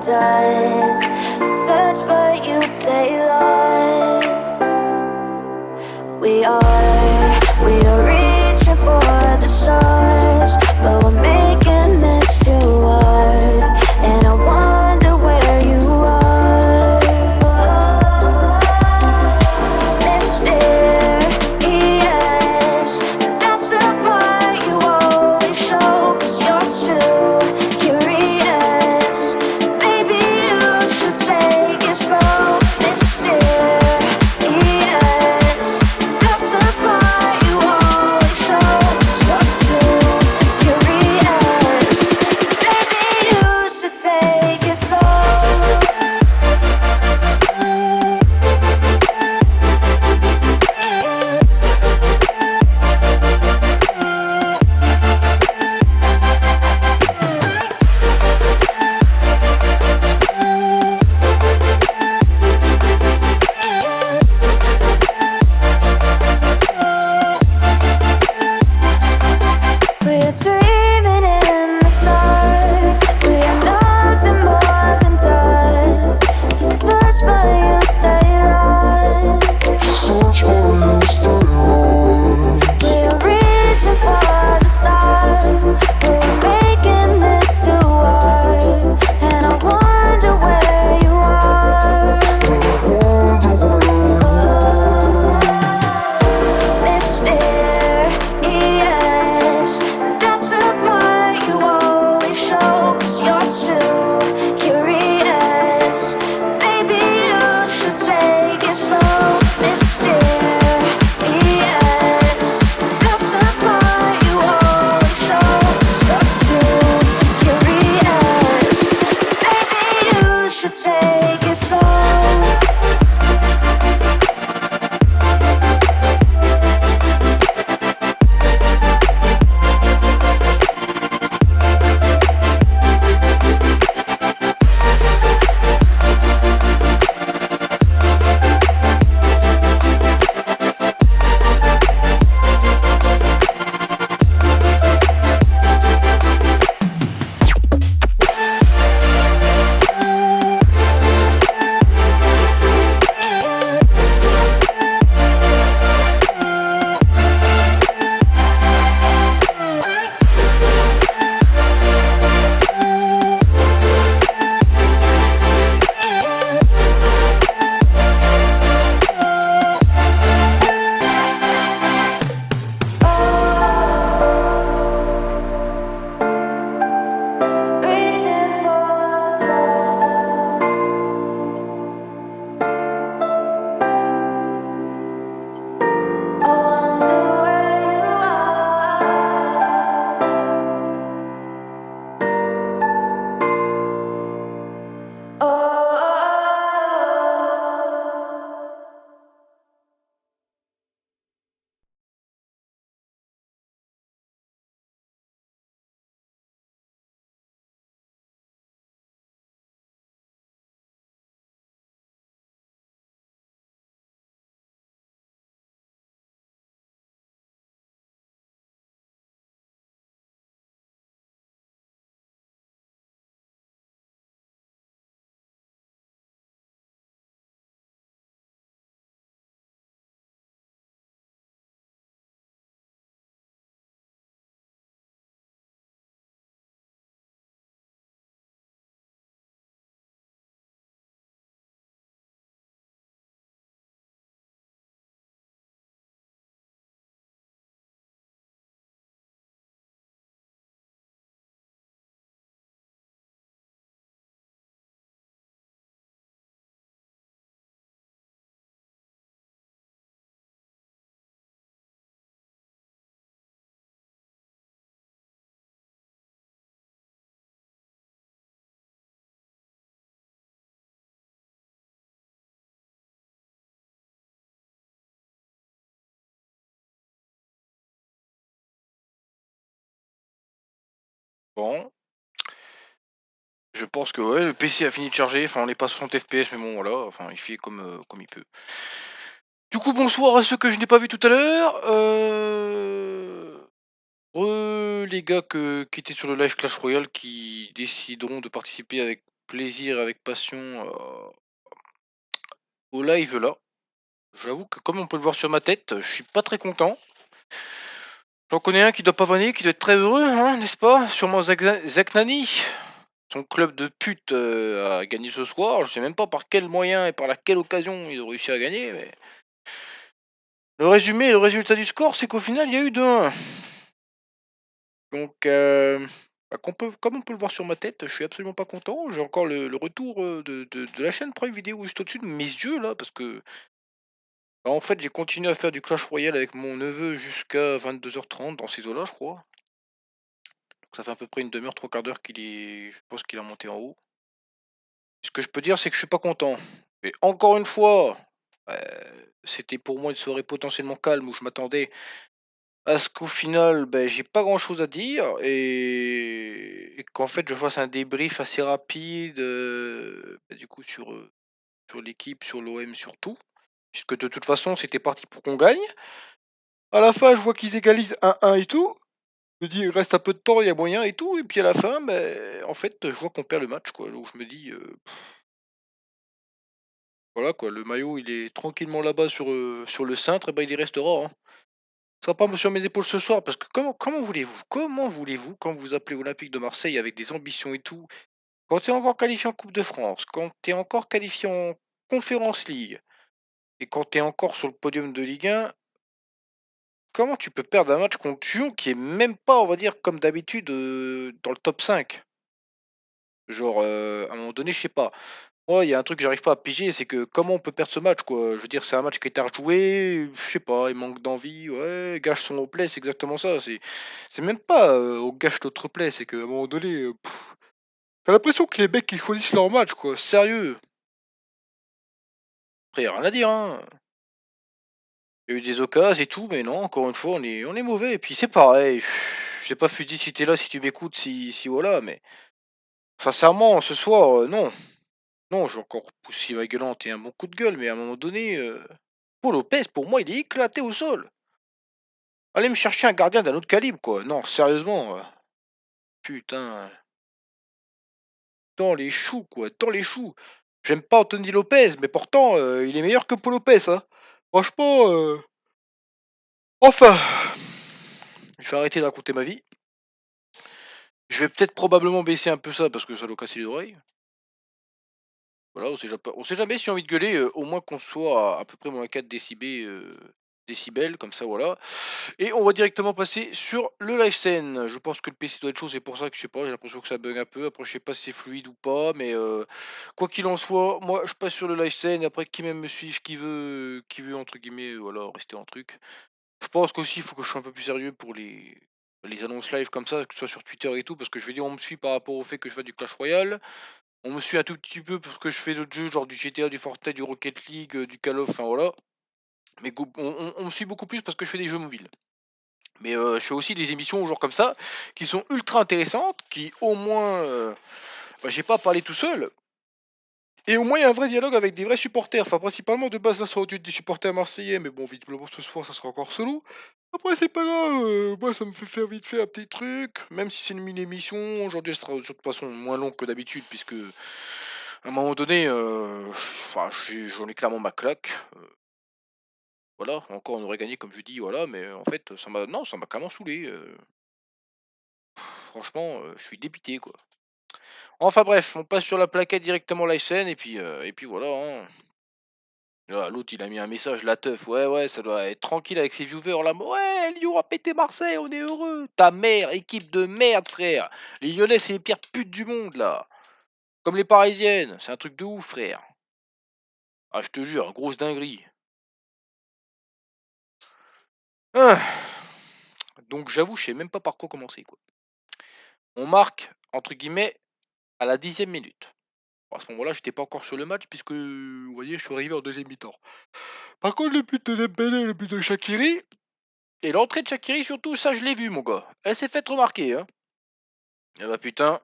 does. Search, but you stay lost. We are reaching for the stars, but we're making this too hard. And I wonder where you are, mysterious. That's the part you always show, 'cause you're too curious. Maybe you should take it slow, mysterious. That's the part you always show, 'cause you're too curious. Maybe you should take it slow. We're dreaming in the dark. We are nothing more than dust. You search but you stay lost. We are reaching for the stars, but we're making this too hard. And I wonder where you are, mysterious. That's the part you always show, 'cause you're too curious. Maybe you should take it slow, mysterious. That's the part you always show, 'cause you're too curious. Maybe you should take it slow. Reaching for stars. I wonder where you are. Oh. Bon, je pense que ouais, le PC a fini de charger, enfin on est pas à 60 FPS mais bon voilà, enfin il fait comme il peut. Du coup bonsoir à ceux que je n'ai pas vus tout à l'heure, les gars qui étaient sur le live Clash Royale qui décideront de participer avec plaisir, avec passion, au live là. J'avoue que comme on peut le voir sur ma tête, je suis pas très content. J'en connais un qui doit pas vanner, qui doit être très heureux, hein, n'est-ce pas? Sûrement Zach Nani. Son club de pute, a gagné ce soir. Je sais même pas par quel moyen et par laquelle occasion ils ont réussi à gagner, mais le résumé et le résultat du score, c'est qu'au final, il y a eu 2-1. Donc, bah, comme on peut le voir sur ma tête, je suis absolument pas content. J'ai encore le retour, de la chaîne Prime Video juste au-dessus de mes yeux là, parce que, bah, en fait, j'ai continué à faire du Clash Royale avec mon neveu jusqu'à 22h30 dans ces eaux-là, je crois. Donc ça fait à peu près une demi heure, trois quarts d'heure qu'il est je pense qu'il est monté en haut. Ce que je peux dire, c'est que je suis pas content. Et encore une fois, c'était pour moi une soirée potentiellement calme où je m'attendais à ce qu'au final, j'ai pas grand-chose à dire et qu'en fait je fasse un débrief assez rapide, du coup sur l'équipe, sur l'OM surtout. Puisque de toute façon, c'était parti pour qu'on gagne. À la fin, je vois qu'ils égalisent 1-1 et tout. Je me dis: «Il reste un peu de temps, il y a moyen et tout» et puis à la fin, en fait, je vois qu'on perd le match quoi. Donc je me dis, voilà quoi, le maillot il est tranquillement là-bas sur le cintre et il y restera, hein. Ce sera pas sur mes épaules ce soir parce que comment voulez-vous quand vous appelez Olympique de Marseille avec des ambitions et tout, quand tu es encore qualifié en Coupe de France, quand tu es encore qualifié en Conference League et quand tu es encore sur le podium de Ligue 1, comment tu peux perdre un match contre Lyon qui est même pas, on va dire, comme d'habitude, dans le top 5? Genre, à un moment donné, je sais pas. Moi, il y a un truc que j'arrive pas à piger, c'est que comment on peut perdre ce match, quoi? Je veux dire, c'est un match qui est à rejouer, je sais pas, il manque d'envie, ouais, gâche son replay, c'est exactement ça. C'est même pas, on gâche notre replay, c'est qu'à un moment donné, tu l'impression que les mecs, ils choisissent leur match, quoi, sérieux. Après, y a rien à dire, hein. Il y a eu des occasions et tout, mais non, encore une fois, on est mauvais et puis c'est pareil, je sais pas Fuddy si tu là, si tu m'écoutes, si voilà, mais sincèrement, ce soir, non. Non, j'ai encore poussé ma gueulante et un bon coup de gueule, mais à un moment donné, Paul Lopez, pour moi, il est éclaté au sol. Allez me chercher un gardien d'un autre calibre, quoi. Non, sérieusement, putain, dans les choux, quoi, dans les choux. J'aime pas Anthony Lopez, mais pourtant, il est meilleur que Paul Lopez, hein. Franchement, enfin, je vais arrêter de raconter ma vie. Je vais peut-être probablement baisser un peu ça parce que ça doit casser les oreilles. Voilà, on sait jamais si j'ai envie de gueuler, au moins qu'on soit à peu près -4 décibels, comme ça, voilà. Et on va directement passer sur le live scène. Je pense que le PC doit être chaud, c'est pour ça que je sais pas, j'ai l'impression que ça bug un peu. Après, je sais pas si c'est fluide ou pas, mais quoi qu'il en soit, moi, je passe sur le live scène. Après, qui même me suive, qui veut entre guillemets, voilà, rester en truc. Je pense qu'aussi, il faut que je sois un peu plus sérieux pour les annonces live comme ça, que ce soit sur Twitter et tout, parce que je veux dire, on me suit par rapport au fait que je fais du Clash Royale. On me suit un tout petit peu parce que je fais d'autres jeux, genre du GTA, du Fortnite, du Rocket League, du Call of, enfin voilà. Mais on me suit beaucoup plus parce que je fais des jeux mobiles. Mais je fais aussi des émissions genre comme ça, qui sont ultra intéressantes, qui au moins, j'ai pas à parler tout seul et au moins il y a un vrai dialogue avec des vrais supporters. Enfin principalement de base là ça aurait dû être des supporters marseillais, mais bon visiblement ce soir ça sera encore solo. Après c'est pas grave, moi ça me fait faire vite fait un petit truc, même si c'est une mini émission, aujourd'hui elle sera de toute façon moins longue que d'habitude puisque, à un moment donné, enfin j'en ai clairement ma claque, voilà, encore on aurait gagné comme je dis, voilà, mais en fait, ça m'a clairement saoulé, franchement, je suis dépité, quoi. Enfin bref, on passe sur la plaquette directement Lysen et puis voilà, hein. Ah, l'autre il a mis un message, la teuf, ouais, ouais, ça doit être tranquille avec ses viewers là. Ouais, Lyon a pété Marseille, on est heureux. Ta mère, équipe de merde, frère. Les Lyonnais, c'est les pires putes du monde là. Comme les Parisiennes, c'est un truc de ouf, frère. Ah, je te jure, grosse dinguerie. Ah. Donc j'avoue, je sais même pas par quoi commencer, quoi. On marque, entre guillemets, à la 10e minute. À ce moment-là, j'étais pas encore sur le match puisque, vous voyez, je suis arrivé en deuxième mi-temps. Par contre, le but de Dembélé, le but de Shaqiri et l'entrée de Shaqiri surtout, ça je l'ai vu mon gars. Elle s'est faite remarquer, hein. Eh bah putain,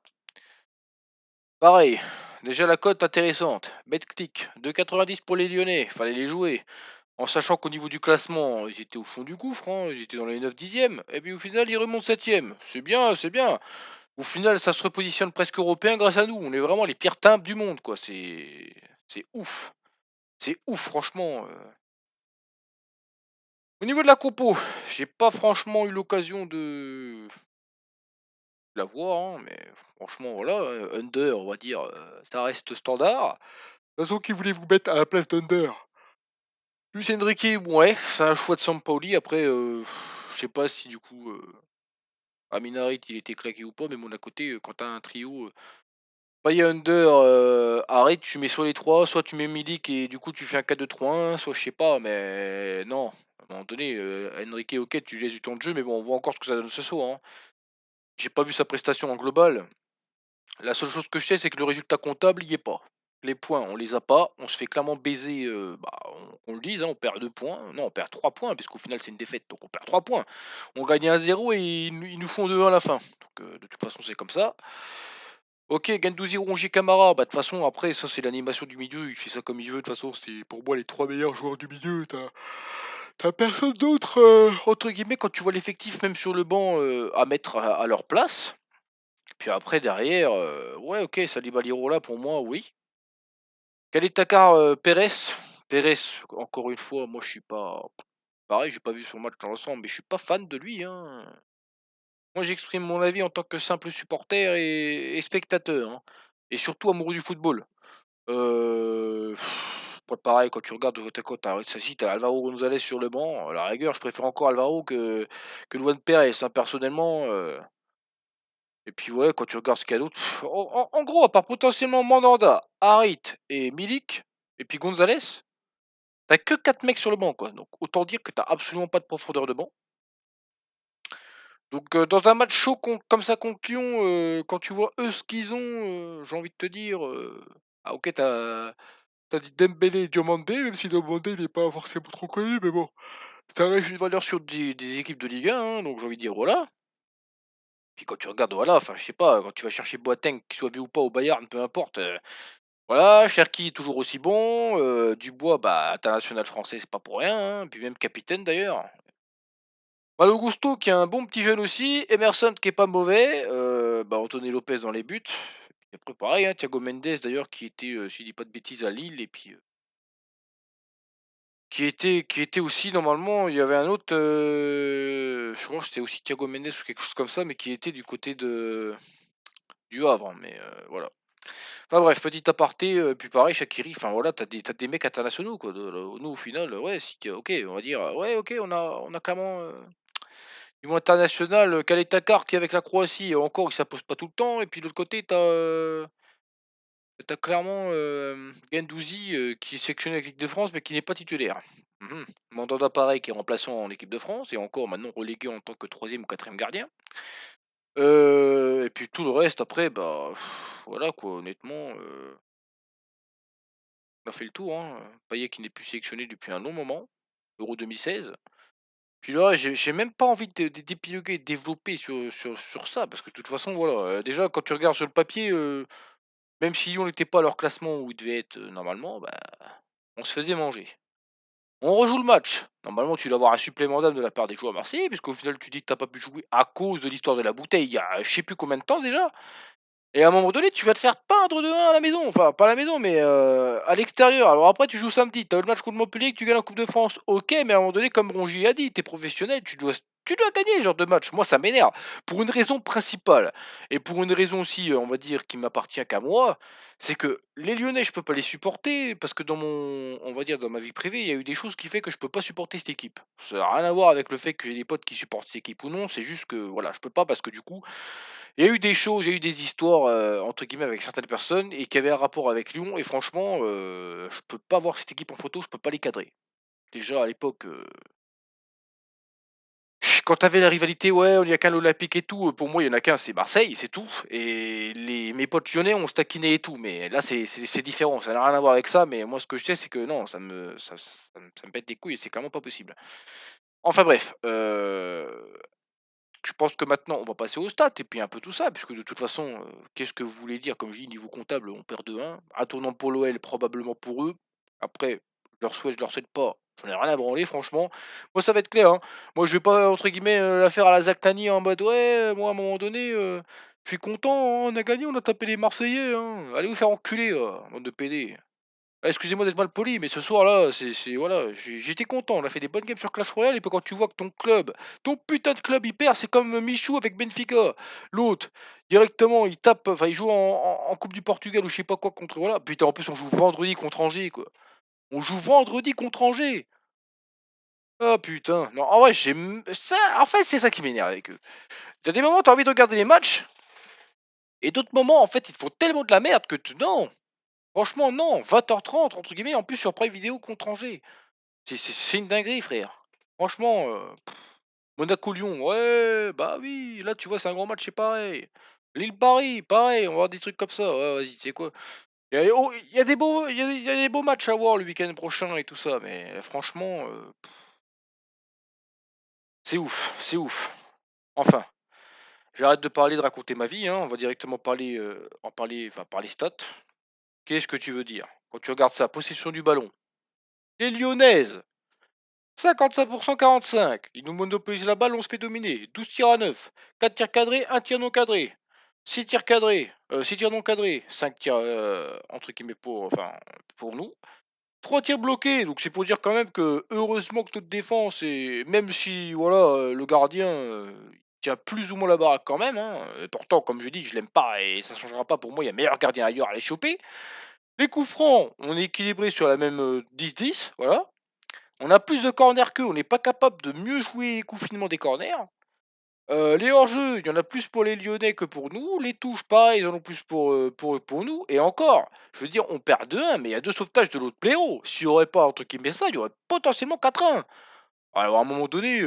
pareil. Déjà la cote intéressante. Betclic, 2,90 pour les Lyonnais, fallait les jouer. En sachant qu'au niveau du classement, ils étaient au fond du gouffre, hein, ils étaient dans les 9 dixièmes. Et puis au final, ils remontent septième. C'est bien, c'est bien. Au final, ça se repositionne presque européen grâce à nous. On est vraiment les pires timbres du monde, quoi. C'est ouf. C'est ouf, franchement. Au niveau de la compo, j'ai pas franchement eu l'occasion de la voir, hein, mais franchement, voilà, Under, on va dire, ça reste standard. De toute façon, qui voulez-vous mettre à la place d'Under? Luis Enrique, ouais, c'est un choix de Sampaoli. Après, je sais pas si du coup, Amin Harit, il était claqué ou pas, mais bon, d'un côté, quand tu un trio, Payet, Under, Harit, tu mets soit les 3, soit tu mets Milik et du coup tu fais un 4-2-3-1, soit je sais pas, mais non. À un moment donné, Enrique, OK, tu lui laisses du temps de jeu, mais bon, on voit encore ce que ça donne ce soir, hein. J'ai pas vu sa prestation en global. La seule chose que je sais, c'est que le résultat comptable, il y est pas. Les points, on les a pas. On se fait clairement baiser, bah, on le dise, hein, on perd 2 points. Non, on perd 3 points puisqu'au final, c'est une défaite, donc on perd 3 points. On gagne 1-0 et ils nous font 2-1 à la fin. Donc, de toute façon, c'est comme ça. OK, Guendouzi, Rongier, Camara, bah, de toute façon, après, ça, c'est l'animation du milieu. Il fait ça comme il veut. De toute façon, c'est pour moi les 3 meilleurs joueurs du milieu. T'as personne d'autre, entre guillemets, quand tu vois l'effectif, même sur le banc, à mettre à leur place. Puis après derrière, ouais, OK, Saliba, Lirola pour moi, oui. Kalitakar, Pérez, encore une fois, moi je suis pas pareil, j'ai pas vu son match dans l'ensemble, mais je suis pas fan de lui, hein. Moi j'exprime mon avis en tant que simple supporter et spectateur, hein, et surtout amoureux du football. Heu, pas pareil quand tu regardes de côté à côte, tu as Alvaro González sur le banc, à la rigueur, je préfère encore Alvaro que Luan Pérez, hein, personnellement, et puis ouais, quand tu regardes ce qu'il y a d'autre, en gros, à part potentiellement Mandanda, Harit et Milik et puis Gonzalez, t'as que 4 mecs sur le banc, quoi. Donc autant dire que t'as absolument pas de profondeur de banc. Donc dans un match chaud comme ça contre Lyon, quand tu vois eux ce qu'ils ont, j'ai envie de te dire, ah OK, t'as dit Dembélé et Diomandé, même si Diomandé il est pas forcément trop connu, mais bon, ça reste une valeur sur des équipes de Ligue 1, hein, donc j'ai envie de dire voilà. Puis quand tu regardes, voilà, enfin je sais pas, quand tu vas chercher Boateng, qu'il soit vu ou pas au Bayern, peu importe, voilà, Cherki toujours aussi bon, Dubois, bah, international français, c'est pas pour rien, hein, puis même capitaine d'ailleurs. Malo Gusto qui est un bon petit jeune aussi, Emerson qui est pas mauvais, bah, Anthony Lopez dans les buts. Et après pareil, hein, Thiago Mendes d'ailleurs qui était, si je dis pas de bêtises, à Lille et puis, qui était aussi normalement il y avait un autre, je crois que c'était aussi Thiago Mendes ou quelque chose comme ça, mais qui était du côté du Havre, hein, mais, voilà. Enfin bref, petit aparté, puis pareil Shaqiri, enfin voilà, t'as des mecs internationaux quoi, nous au final, ouais si tu OK, on va dire, ouais OK, on a clairement, niveau international, Khaled Takar qui est avec la Croatie, encore il s'impose pas tout le temps et puis de l'autre côté t'as clairement, Guendouzi, qui est sélectionné avec l'équipe de France mais qui n'est pas titulaire. Mmh. Mandanda pareil qui est remplaçant en équipe de France et encore maintenant relégué en tant que troisième ou quatrième gardien. Et puis tout le reste après, bah, voilà quoi, honnêtement, on a fait le tour, hein, Payet qui n'est plus sélectionné depuis un long moment, Euro 2016. Puis là, j'ai même pas envie d'épiloguer, de développer sur ça parce que de toute façon, voilà, déjà quand tu regardes sur le papier, même si Lyon n'était pas à leur classement où ils devaient être, normalement, bah, on se faisait manger. On rejoue le match. Normalement, tu dois avoir un supplément d'âme de la part des joueurs marseillais puisqu'au final, tu dis que tu as pas pu jouer à cause de l'histoire de la bouteille il y a je sais plus combien de temps déjà. Et à un moment donné, tu vas te faire peindre de 1 à la maison, enfin pas à la maison, mais à l'extérieur. Alors après, tu joues samedi, tu as le match contre Montpellier, que tu gagnes en Coupe de France, OK, mais à un moment donné, comme Rongier a dit, tu es professionnel, tu dois gagner ce genre de match. Moi, ça m'énerve. Pour une raison principale et pour une raison aussi, on va dire, qui m'appartient qu'à moi, c'est que les Lyonnais, je peux pas les supporter parce que on va dire, dans ma vie privée, il y a eu des choses qui fait que je peux pas supporter cette équipe. Ça a rien à voir avec le fait que j'ai des potes qui supportent cette équipe ou non, c'est juste que, voilà, je peux pas parce que du coup, il y a eu des choses, il y a eu des histoires, entre guillemets «avec certaines personnes» et qui avaient un rapport avec Lyon et franchement, je peux pas voir cette équipe en photo, je peux pas les cadrer. Déjà à l'époque, quand tu avais la rivalité, ouais, il y a qu'un l'Olympique et tout, pour moi il y en a qu'un, c'est Marseille, c'est tout et mes potes lyonnais, on se taquinait et tout, mais là c'est différent, ça n'a rien à voir avec ça, mais moi ce que je sais, c'est que non, ça me pète les couilles et c'est clairement pas possible. Enfin bref, je pense que maintenant, on va passer aux stats et puis un peu tout ça, puisque de toute façon, qu'est-ce que vous voulez dire? Comme je dis, niveau comptable, on perd 2-1. Un tournant pour l'OL, probablement pour eux. Après, je leur souhaite pas. J'en ai rien à branler, franchement. Moi, ça va être clair, hein. Moi, je vais pas, entre guillemets, la faire à la Zlatan en mode: «Ouais, moi, à un moment donné, Je suis content, hein, on a gagné, on a tapé les Marseillais, hein. Allez vous faire enculer, bande de PD. Ah, excusez-moi d'être mal poli, mais ce soir-là, c'est voilà, j'étais content, on a fait des bonnes games sur Clash Royale et puis quand tu vois que ton club, ton putain de club, il perd, c'est comme Michou avec Benfica. L'autre, directement, il tape, enfin, il joue en Coupe du Portugal ou je sais pas quoi contre voilà. Putain, en plus, on joue vendredi contre Angers, quoi. On joue vendredi contre Angers. Ah putain, non, en vrai, ça, en fait, c'est ça qui m'énerve avec eux. Il y a des moments, t'as envie de regarder les matchs et d'autres moments, en fait, ils te font tellement de la merde que non, franchement, non, 20h30, entre guillemets, en plus sur Prime Vidéo contre Angers. C'est une dinguerie, frère. Franchement, Monaco-Lyon, ouais, bah oui, là, tu vois, c'est un grand match, c'est pareil. Lille-Paris, pareil, on va voir des trucs comme ça. Ouais, vas-y, tu sais quoi? Il y a des beaux, il y a des beaux matchs à voir le week-end prochain et tout ça, mais franchement, c'est ouf, c'est ouf. Enfin, j'arrête de parler, de raconter ma vie, hein, on va directement parler, en parler, enfin, parler stats. Qu'est-ce que tu veux dire? Quand tu regardes ça, possession du ballon. Les Lyonnaises, 55% 45. Ils nous monopolisent la balle, on se fait dominer. 12 tirs à 9. 4 tirs cadrés, 1 tir non cadré. 6 tirs cadrés, 6 tirs non cadrés. 5 tirs entre guillemets pour, enfin, pour nous. 3 tirs bloqués, donc c'est pour dire quand même que heureusement que notre défense, et même si voilà, le gardien il tient plus ou moins la baraque quand même, hein, et pourtant, comme je dis, je l'aime pas et ça changera pas pour moi, il y a meilleur gardien ailleurs à les choper. Les coups francs, on est équilibré sur la même 10-10, voilà. On a plus de corners qu'eux, on n'est pas capable de mieux jouer coup finement des corners. Les hors-jeux, il y en a plus pour les Lyonnais que pour nous. Les touches, pareil, ils en ont plus pour nous. Et encore, je veux dire, on perd 2-1, mais il y a 2 sauvetages de l'autre blaireau. S'il n'y aurait pas entre guillemets ça, il y aurait potentiellement 4-1. Alors à un moment donné,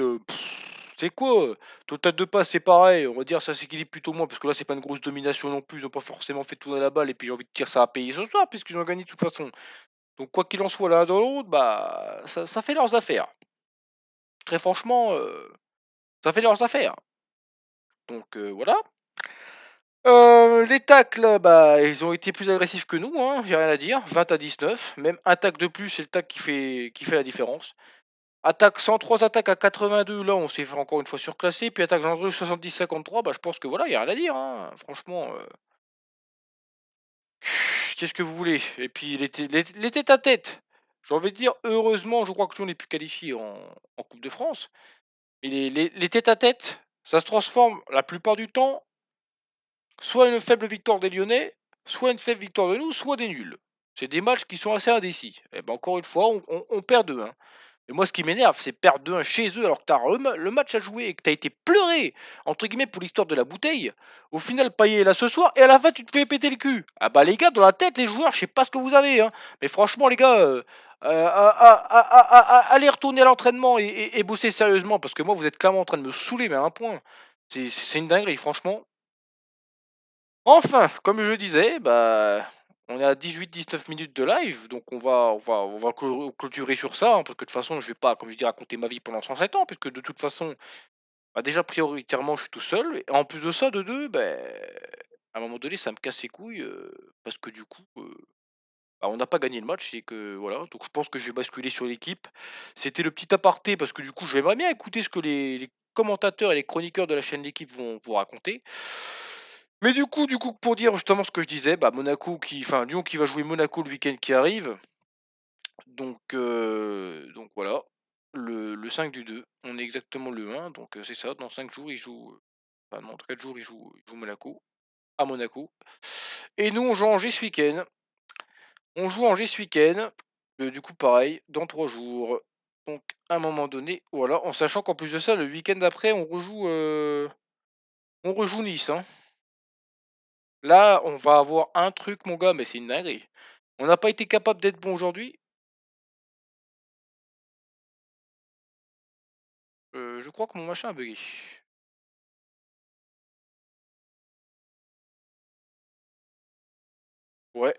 c'est quoi? Total de passes, c'est pareil, on va dire ça s'équilibre plutôt moins, parce que là, c'est pas une grosse domination non plus. Ils ont pas forcément fait tourner la balle, et puis j'ai envie de dire ça a payé ce soir, puisqu'ils ont gagné de toute façon. Donc quoi qu'il en soit, l'un dans l'autre, bah, ça fait leurs affaires. Très franchement, ça fait leurs affaires. Donc voilà. Les tacles, bah, ils ont été plus agressifs que nous, hein, j'ai rien à dire. 20-19, même un tacle de plus, c'est le tacle qui fait la différence. Attaque 103 attaques à 82, là, on s'est fait encore une fois surclasser. Puis attaque dangereuse 70-53, bah, je pense que voilà, il y a rien à dire, hein. Franchement, qu'est-ce que vous voulez? Et puis les têtes à tête, j'ai envie de dire, heureusement, je crois que nous, on n'est plus qualifiés en Coupe de France. Mais les têtes à tête, ça se transforme la plupart du temps, soit une faible victoire des Lyonnais, soit une faible victoire de nous, soit des nuls. C'est des matchs qui sont assez indécis. Et ben encore une fois, on perd 2-1. Et moi, ce qui m'énerve, c'est perdre 2-1 chez eux alors que tu as le match à jouer et que tu as été pleuré, entre guillemets, pour l'histoire de la bouteille. Au final, Payet est là ce soir et à la fin, tu te fais péter le cul. Ah bah les gars, dans la tête, les joueurs, je sais pas ce que vous avez, hein. Mais franchement, les gars, allez retourner à l'entraînement et bosser sérieusement parce que moi, vous êtes clairement en train de me saouler, mais à un point. C'est une dinguerie, franchement. Enfin, comme je disais, bah, on est à 18-19 minutes de live, donc on va clôturer sur ça, hein, parce que de toute façon, je vais pas, comme je dis, raconter ma vie pendant 107 ans, puisque de toute façon, bah, déjà prioritairement, je suis tout seul, et en plus de ça, de deux, ben, à un moment donné, ça me casse les couilles, parce que du coup, bah, on n'a pas gagné le match, et que voilà, donc je pense que je vais basculer sur l'équipe. C'était le petit aparté, parce que du coup, j'aimerais bien écouter ce que les commentateurs et les chroniqueurs de la chaîne L'équipe vont raconter. Mais du coup, pour dire justement ce que je disais, bah, Lyon qui va jouer Monaco le week-end qui arrive. Donc voilà, le 5 du 2. On est exactement le 1, donc c'est ça. Dans 5 jours, ils jouent, enfin non, dans 4 jours, ils jouent Monaco, à Monaco. Et nous, on joue Angers ce week-end. On joue Angers ce week-end. Du coup, pareil, dans 3 jours. Donc, à un moment donné, voilà, en sachant qu'en plus de ça, le week-end d'après, on rejoue Nice, hein. Là, on va avoir un truc, mon gars, mais c'est une dinguerie. On n'a pas été capable d'être bon aujourd'hui. Je crois que mon machin a buggé. Ouais,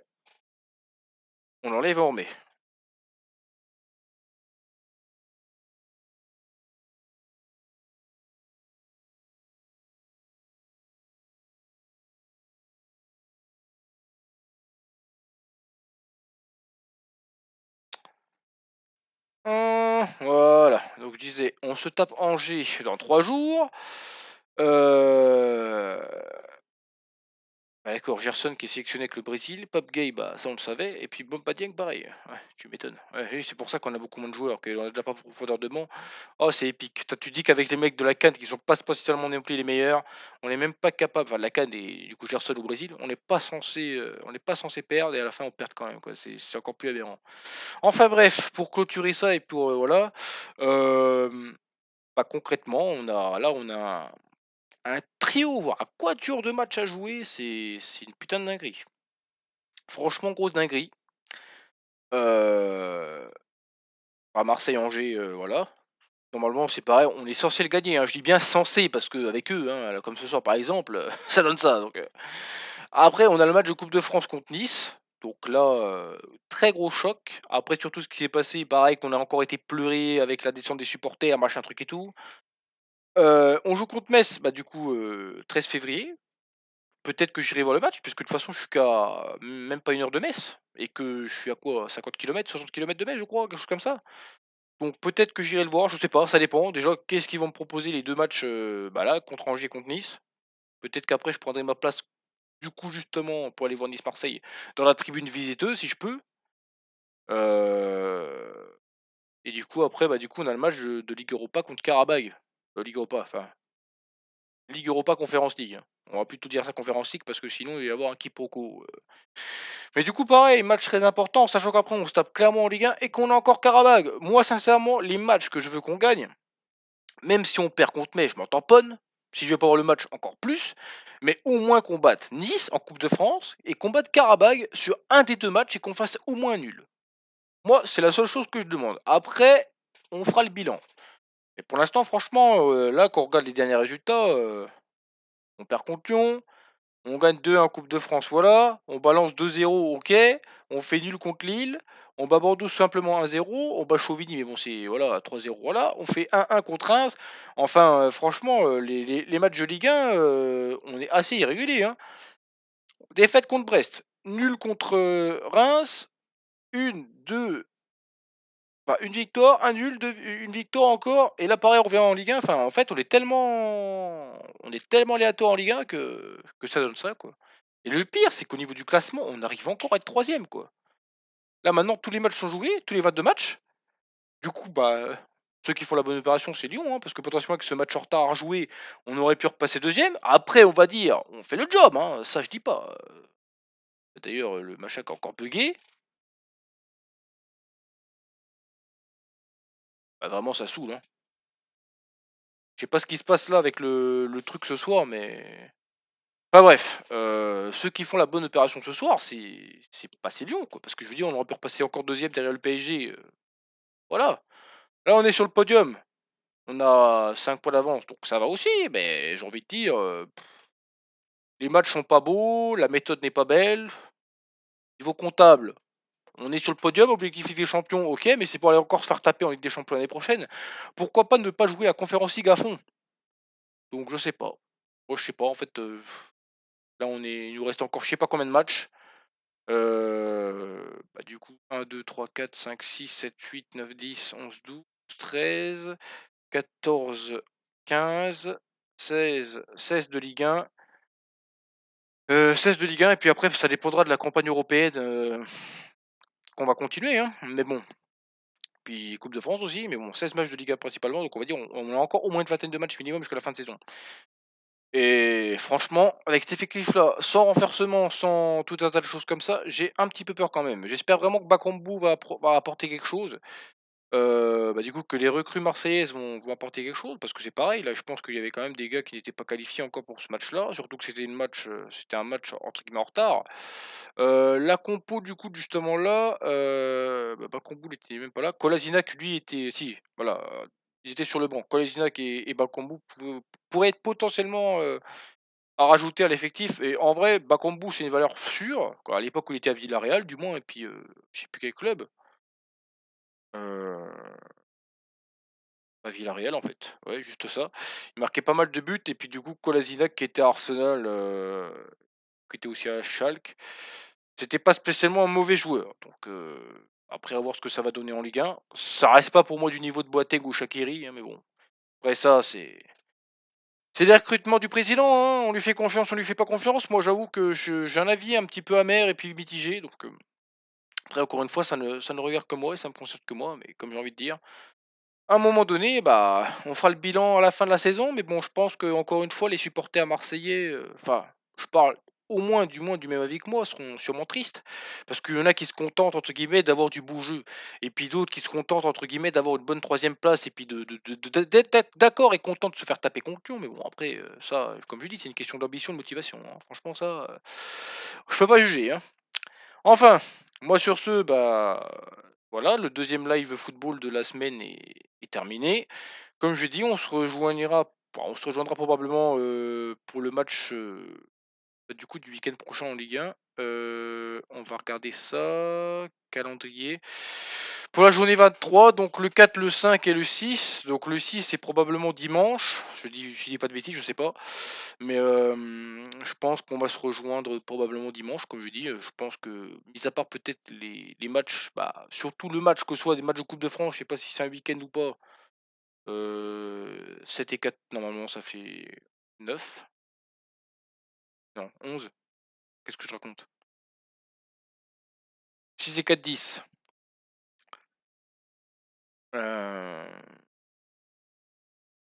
on l'enlève et on remet. Voilà, donc je disais, on se tape Angers dans 3 jours. Heu Ah d'accord, Gerson qui est sélectionné avec le Brésil, Pape Gueye, bah, ça on le savait, et puis Bamba Dieng pareil. Ouais, tu m'étonnes. Ouais, oui, c'est pour ça qu'on a beaucoup moins de joueurs, qu'on a déjà pas profondeur de banc. Oh, c'est épique. Toi, tu dis qu'avec les mecs de la CAN qui sont pas spécialement non plus les meilleurs, on n'est même pas capable, enfin la CAN et du coup Gerson au Brésil, on n'est pas censé perdre et à la fin on perd quand même quoi. C'est encore plus aberrant. Enfin bref, pour clôturer ça et pour voilà, bah, concrètement, on a un trio, voire un quatuor de matchs à jouer, c'est une putain de dinguerie. Franchement, grosse dinguerie. Heu, à Marseille-Angers, voilà. Normalement, c'est pareil, on est censé le gagner, hein. Je dis bien censé parce qu'avec eux, hein, comme ce soir par exemple, ça donne ça après on a le match de Coupe de France contre Nice, donc là, très gros choc. Après surtout ce qui s'est passé, pareil qu'on a encore été pleuré avec la descente des supporters, machin truc et tout. On joue contre Metz, bah, du coup, 13 février. Peut-être que j'irai voir le match puisque de toute façon je suis qu'à même pas 1 heure de Metz et que je suis à quoi? 50 kilomètres, 60 kilomètres de Metz je crois, quelque chose comme ça. Donc peut-être que j'irai le voir, je sais pas, ça dépend. Déjà, qu'est-ce qu'ils vont me proposer les 2 matchs, bah, là, contre Angers, contre Nice. Peut-être qu'après je prendrai ma place, du coup, justement, pour aller voir Nice-Marseille dans la tribune visiteuse si je peux. Heu et du coup après, bah, du coup, on a le match de Ligue Europa contre Qarabag. Ligue Europa, enfin, Ligue Europa Conference League, hein. On va plutôt dire ça Conference League parce que sinon il va y avoir un quiproquo. Mais du coup, pareil, match très important, sachant qu'après on se tape clairement en Ligue 1 et qu'on a encore Qarabag. Moi, sincèrement, les matchs que je veux qu'on gagne, même si on perd contre Metz, je m'en tamponne. Si je vais pas voir le match, encore plus. Mais au moins qu'on batte Nice en Coupe de France et qu'on batte Qarabag sur un des 2 matchs et qu'on fasse au moins un nul. Moi, c'est la seule chose que je demande. Après, on fera le bilan. Mais pour l'instant, franchement, là, quand on regarde les derniers résultats, on perd contre Lyon, on gagne 2-1 en Coupe de France, voilà. On balance 2-0, OK. On fait nul contre Lille. On bat Bordeaux simplement 1-0. On bat Chauvigny, mais bon, c'est voilà, 3-0, voilà. On fait 1-1 contre Reims. Enfin, franchement, les matchs de Ligue 1, on est assez irrégulier, hein. Défaite contre Brest, nul contre Reims, une, 2, enfin, une victoire, un nul, une victoire encore. Et là, pareil, on revient en Ligue 1. Enfin, en fait, on est tellement aléatoire en Ligue 1 que ça donne ça, quoi. Et le pire, c'est qu'au niveau du classement, on arrive encore à être troisième, quoi. Là, maintenant, tous les matchs sont joués, tous les 22 matchs. Du coup, bah, ceux qui font la bonne opération, c'est Lyon, hein, parce que potentiellement, avec ce match en retard à jouer, on aurait pu repasser deuxième. Après, on va dire, on fait le job, hein, ça je dis pas. D'ailleurs, le machin qui a encore bugué, bah, vraiment, ça saoule, hein. Je sais pas ce qui se passe là avec le truc ce soir, mais enfin bref, ceux qui font la bonne opération ce soir, c'est passer Lyon, quoi. Parce que je veux dire, on aurait pu repasser encore deuxième derrière le PSG, voilà. Là, on est sur le podium. On a 5 points d'avance, donc ça va aussi, mais j'ai envie de dire, les matchs sont pas beaux, la méthode n'est pas belle. Niveau comptable, on est sur le podium, objectif Ligue des Champions, OK, mais c'est pour aller encore se faire taper en Ligue des Champions l'année prochaine. Pourquoi pas ne pas jouer la Conference League à fond? Donc je sais pas. Moi, je sais pas, en fait, là, il nous reste encore je sais pas combien de matchs. Bah, du coup, 1-2-3-4-5-6-7-8-9-10-11-13-14-15-16 de Ligue 1. 16 de Ligue 1 et puis après ça dépendra de la campagne européenne, qu'on va continuer, hein. Mais bon, puis Coupe de France aussi, mais bon 16 matchs de Ligue 1 principalement, donc on va dire on a encore au moins une vingtaine de matchs minimum jusqu'à la fin de saison. Et franchement, avec cet effectif-là, sans renforcement, sans tout un tas de choses comme ça, j'ai un petit peu peur quand même. J'espère vraiment que Bakambu va apporter quelque chose. Bah, du coup, que les recrues marseillaises vont apporter quelque chose, parce que c'est pareil, là, je pense qu'il y avait quand même des gars qui n'étaient pas qualifiés encore pour ce match-là, surtout que c'était un match entre guillemets «en retard». La compo du coup, justement là, bah, Bakambu il était même pas là. Kolasinac lui était si, voilà, ils étaient sur le banc. Kolasinac et Bakambu pourraient être potentiellement, à rajouter à l'effectif et en vrai, Bakambu, c'est une valeur sûre, quoi, à l'époque où il était à Villarreal du moins et puis, je sais plus quel club. Heu À Villarreal, en fait, ouais, juste ça. Il marquait pas mal de buts et puis du coup Kolasinac qui était à Arsenal, qui était aussi à Schalke, c'était pas spécialement un mauvais joueur donc après à voir ce que ça va donner en Ligue 1. Ça reste pas pour moi du niveau de Boateng ou Shaqiri, hein, mais bon, après ça C'est les recrutements du président, hein, on lui fait confiance, on lui fait pas confiance. Moi, j'avoue que j'ai un avis un petit peu amer et puis mitigé, donc après encore une fois, ça ne regarde que moi et ça me concerne que moi, mais comme j'ai envie de dire, à un moment donné, bah, on fera le bilan à la fin de la saison, mais bon, je pense que encore une fois, les supporters marseillais, enfin, je parle au moins, du moins, du même avis que moi, seront sûrement tristes. Parce qu'il y en a qui se contentent, entre guillemets, d'avoir du beau jeu. Et puis d'autres qui se contentent, entre guillemets, d'avoir une bonne troisième place et puis d'être d'accord et content de se faire taper contre Lyon. Mais bon, après, ça, comme je dis, c'est une question d'ambition, de motivation, hein. Franchement, ça, je peux pas juger, hein. Enfin, moi sur ce, bah, voilà, le deuxième live football de la semaine est terminé. Comme je dis, on se rejoindra probablement, pour le match, bah, du coup, du week-end prochain en Ligue 1. On va regarder ça, calendrier. Pour la journée 23, donc le 4, le 5 et le 6. Donc le 6, c'est probablement dimanche. Je dis pas de bêtises, je sais pas. Mais je pense qu'on va se rejoindre probablement dimanche, comme je dis. Je pense que, mis à part peut-être les matchs, bah, surtout le match, que ce soit des matchs de Coupe de France, je sais pas si c'est un week-end ou pas. 7 et 4, normalement, ça fait 9. Non, 11. Qu'est-ce que je raconte? 6 et 4, 10. Heu,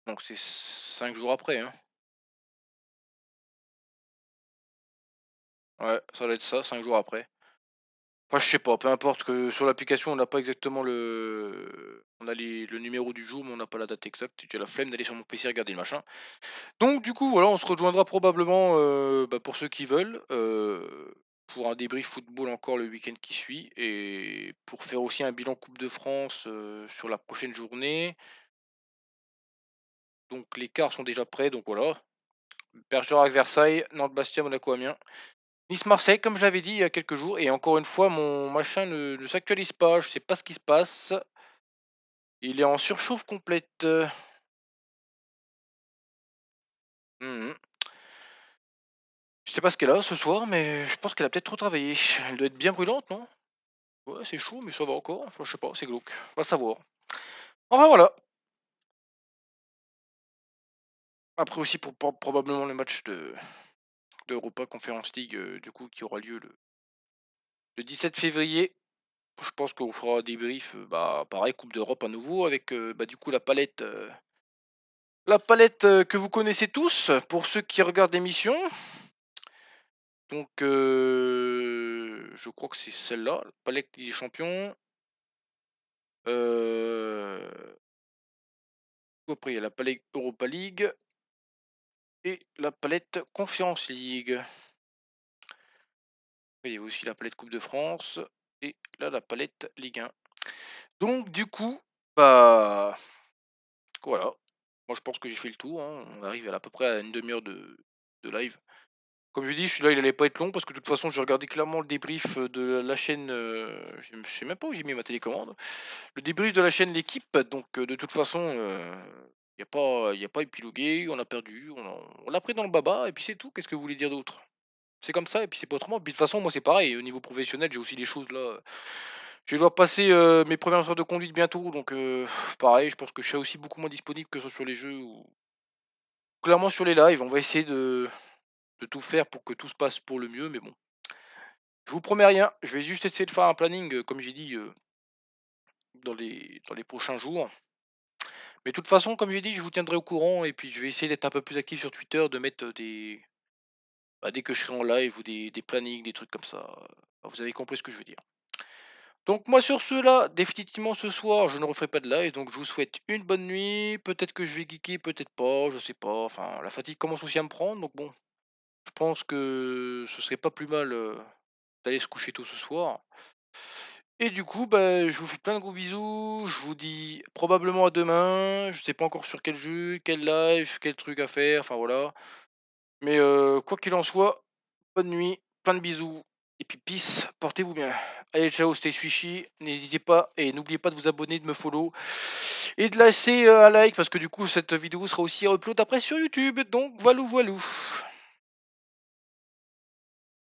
donc c'est 5 jours après, hein. Ouais, ça doit être ça, 5 jours après. Enfin, je sais pas, peu importe que sur l'application, on n'a pas exactement on a le numéro du jour, mais on n'a pas la date exacte. J'ai la flemme d'aller sur mon PC regarder le machin. Donc du coup, voilà, on se rejoindra probablement, bah, pour ceux qui veulent, pour un débrief football encore le week-end qui suit et pour faire aussi un bilan Coupe de France, sur la prochaine journée. Donc les quarts sont déjà prêts, donc voilà. Bergerac-Versailles, Nantes-Bastia, Monaco-Amiens. Nice-Marseille, comme je l'avais dit il y a quelques jours, et encore une fois, mon machin ne s'actualise pas, je sais pas ce qui se passe. Il est en surchauffe complète. Mmh. Je sais pas ce qu'elle a ce soir, mais je pense qu'elle a peut-être trop travaillé. Elle doit être bien brûlante, non? Ouais, c'est chaud, mais ça va encore. Enfin, je sais pas, c'est glauque. Va savoir. Enfin voilà. Après aussi pour probablement le match de Europa Conference League, du coup, qui aura lieu le 17 février. Je pense qu'on fera un débrief, bah, pareil, Coupe d'Europe à nouveau avec, bah, du coup la palette, que vous connaissez tous, pour ceux qui regardent l'émission. Donc je crois que c'est celle-là, la palette Ligue des champions. Heu, Après il y a la palette Europa League et la palette Conference League. Il y a aussi la palette Coupe de France et là, la palette Ligue 1. Donc du coup, bah, voilà. Moi, je pense que j'ai fait le tour, hein. On arrive à peu près à une demi heure de live. Comme je dis, celui-là, il allait pas être long parce que de toute façon, j'ai regardé clairement le débrief, de la chaîne, je sais même pas où j'ai mis ma télécommande. Le débrief de la chaîne L'équipe, donc de toute façon, il y a pas épilogué, on a perdu, on l'a pris dans le baba et puis c'est tout. Qu'est-ce que vous voulez dire d'autre? C'est comme ça et puis c'est pas autrement. Puis de toute façon, moi, c'est pareil, au niveau professionnel, j'ai aussi des choses là, je vais devoir passer, mes premières heures de conduite bientôt, donc pareil, je pense que je serai aussi beaucoup moins disponible que ce soit sur les jeux ou clairement sur les lives. On va essayer de tout faire pour que tout se passe pour le mieux, mais bon, je vous promets rien. Je vais juste essayer de faire un planning, comme j'ai dit, dans les prochains jours. Mais de toute façon, comme j'ai dit, je vous tiendrai au courant et puis je vais essayer d'être un peu plus actif sur Twitter, de mettre, bah, dès que je serai en live ou des plannings, des trucs comme ça, vous avez compris ce que je veux dire. Donc moi sur ce là, définitivement ce soir, je ne referai pas de live, donc je vous souhaite une bonne nuit. Peut-être que je vais geeker, peut-être pas, je sais pas. Enfin, la fatigue commence aussi à me prendre, donc bon, je pense que ce serait pas plus mal, d'aller se coucher tôt ce soir. Et du coup, bah, je vous fais plein de gros bisous. Je vous dis probablement à demain. Je sais pas encore sur quel jeu, quel live, quel truc à faire, enfin voilà. Mais quoi qu'il en soit, bonne nuit, plein de bisous et puis peace, portez-vous bien. Allez, ciao, c'était Suichi. N'hésitez pas et n'oubliez pas de vous abonner, de me follow et de laisser, un like parce que du coup cette vidéo sera aussi upload après sur YouTube. Donc voilou voilou.